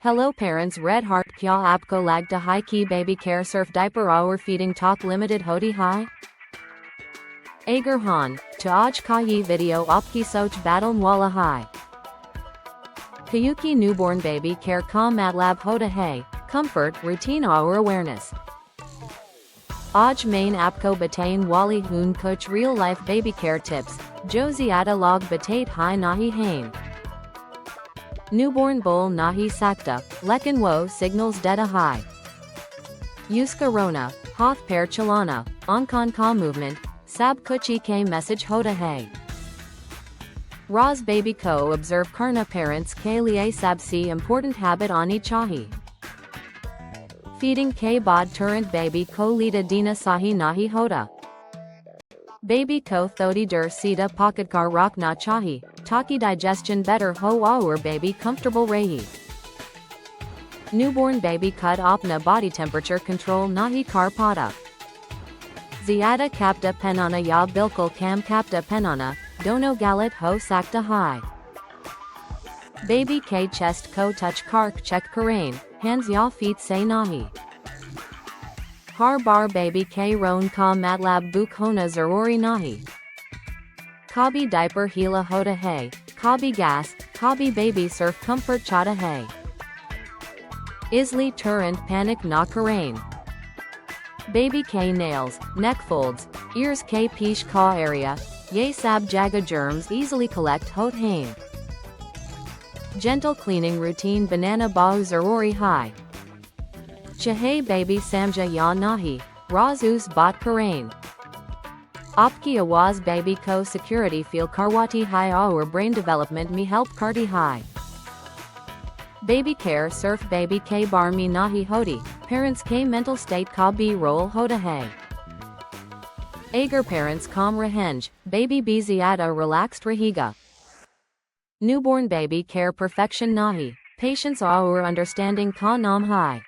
Hello parents, red heart kya aapko lagta hai ki baby care surf diaper aur feeding talk limited hoti hai? Agar han, to aaj ka ye video aapki soch badalne wala hai. Kyuki newborn baby care ka matlab hota hai, comfort, routine aur awareness. Aaj main aapko batayin wali hoon kuch real life baby care tips, jo zyada log batate hai nahi hain. Newborn bowl nahi sakta, lekin wo signals dete hai. Uska Rone, hath pair chalana, onkan ka movement, sab kuch ek message hota hai. Raz baby ko observe karna parents ke liye sabse important habit ani chahi. Feeding ke baad turant baby ko lida dina sahi nahi hota. Baby ko thodi dur sita pocket kar rakna chahi, taki digestion better ho aur baby comfortable rahe. Newborn baby cut apna body temperature control nahi kar pada. Zyada kapta penana ya bilkul kam kapta penana, dono galit ho sakta hai. Baby ke chest ko touch kark check karein, hands ya feet say nahi. Har bar baby ke ron ka matlab buk hona zaruri nahi. Kabi diaper hila hota hai, kabi gas, kabi baby surf comfort chata hai. Isli turant panic na karein. Baby ke nails, neck folds, ears ke pish ka area, ye sab jaga germs easily collect hot hain. Gentle cleaning routine banana bahu zaruri hai. Chahe baby samjhein ya nahi, razuz baat karein. Aapki awaz baby ko security feel karwati hai aur brain development me help karti hai. Baby care surf baby ke bar me nahi hoti, parents ke mental state ka bhi role hota hai. Agar parents kam rahenge, baby bhi zyada relaxed rahega. Newborn baby care perfection nahi, patience aur understanding ka naam hai.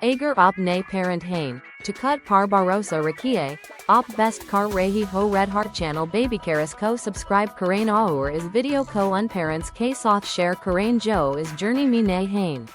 Agar apne parent hain, to cut par barosa rakiye, aap best kar rahi ho red heart channel babycareus ko subscribe karein aur is video ko un parents ke sath share karein jo is journey me ne hain.